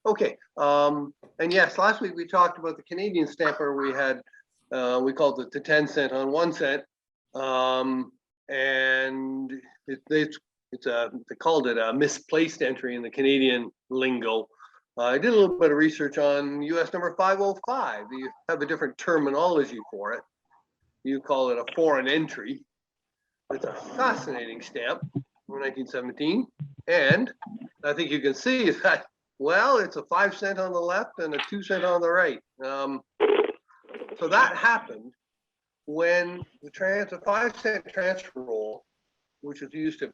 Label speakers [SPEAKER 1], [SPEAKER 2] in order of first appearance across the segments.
[SPEAKER 1] Okay, and yes, last week we talked about the Canadian stamper. We had, we called it the 10 cent on 1 cent. And they called it a misplaced entry in the Canadian lingo. I did a little bit of research on US number 505. You have a different terminology for it. You call it a foreign entry. It's a fascinating stamp from 1917. And I think you can see that, well, it's a 5 cent on the left and a 2 cent on the right. So that happened when the 5 cent transfer roll, which is used to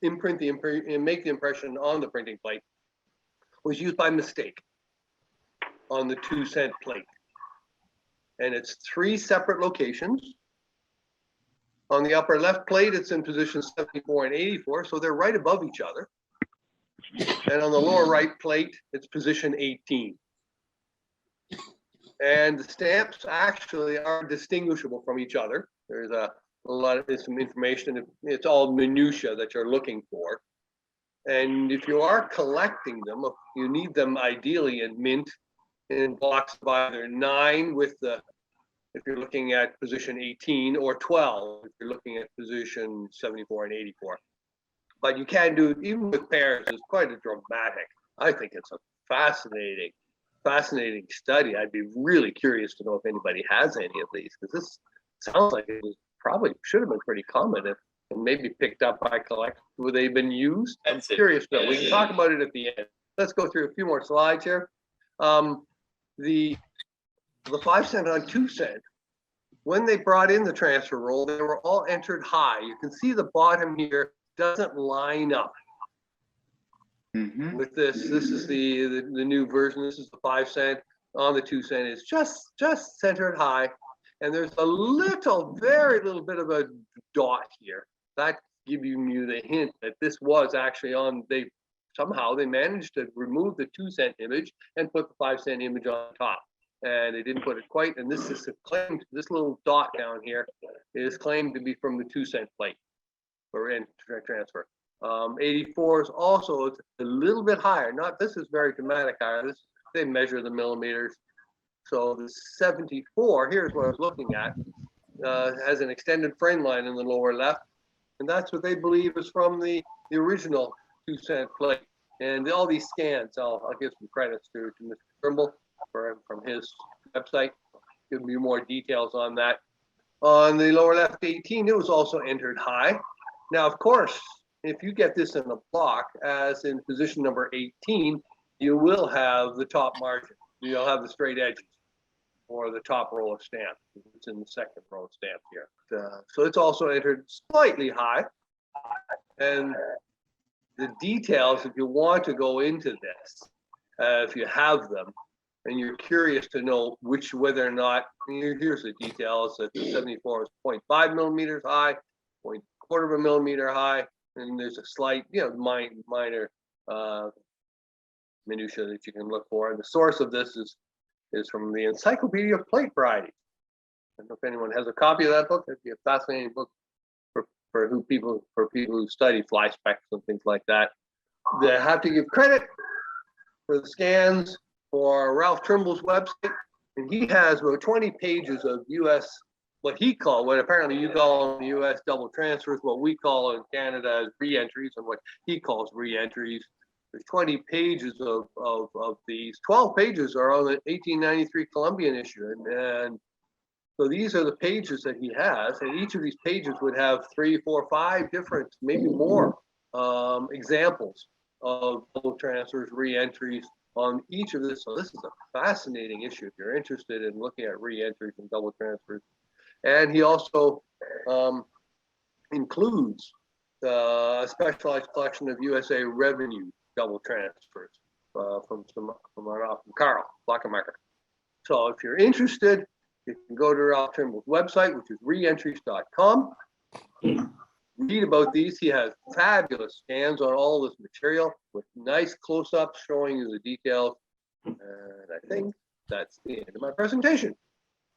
[SPEAKER 1] imprint and make the impression on the printing plate, was used by mistake on the 2 cent plate. And it's 3 separate locations. On the upper left plate, it's in position 74 and 84, so they're right above each other. And on the lower right plate, it's position 18. And the stamps actually are distinguishable from each other. There's a lot of some information. It's all minutia that you're looking for. And if you are collecting them, you need them ideally in mint in blocks of either 9 with the, if you're looking at position 18, or 12 if you're looking at position 74 and 84. But you can do it even with pairs. It's quite a dramatic. I think it's a fascinating study. I'd be really curious to know if anybody has any of these, because this sounds like it was probably should have been pretty common if, and maybe picked up by collectors. Were they been used? I'm curious to know. We can talk about it at the end. Let's go through a few more slides here. The 5 cent on 2 cent, when they brought in the transfer roll, they were all entered high. You can see the bottom here doesn't line up with this. This is the new version. This is the 5 cent. On the 2 cent is just centered high, and there's a little, very little bit of a dot here. That giving you the hint that this was actually on. They somehow they managed to remove the 2 cent image and put the 5 cent image on top, and they didn't put it quite. And this is claimed. This little dot down here is claimed to be from the 2 cent plate for transfer. 84 is also a little bit higher. Not this is very dramatic higher. This they measure the millimeters. So the 74, here's what I was looking at, has an extended frame line in the lower left, and that's what they believe is from the original 2 cent plate. And all these scans, I'll give some credits to Mr. Trimble from his website. Give you more details on that. On the lower left 18, it was also entered high. Now, of course, if you get this in a block, as in position number 18, you will have the top margin. You'll have the straight edges for the top row of stamps. It's in the second row of stamps here. So it's also entered slightly high. And the details, if you want to go into this, if you have them, and you're curious to know whether or not, here's the details, that the 74 is 0.5 millimeters high, 0.25 millimeter high, and there's a slight, minor minutia that you can look for. And the source of this is from the Encyclopedia of Plate Varieties. I don't know if anyone has a copy of that book. It'd be a fascinating book for people who study fly specks and things like that. They have to give credit for the scans for Ralph Trimble's website, and he has about 20 pages of U.S. what apparently you call U.S. double transfers, what we call in Canada as re-entries, and what he calls re-entries. There's 20 pages of these. 12 pages are on the 1893 Columbian issue, and so these are the pages that he has, and each of these pages would have 3, 4, 5 different, maybe more, examples of double transfers, re-entries on each of this. So this is a fascinating issue if you're interested in looking at re-entries and double transfers. And he also includes a specialized collection of USA revenue double transfers from Carl Lockenmacher. So if you're interested, you can go to Ralph Trimble's website, which is reentries.com. Read about these. He has fabulous scans on all this material with nice close-ups showing you the details. And I think that's the end of my presentation.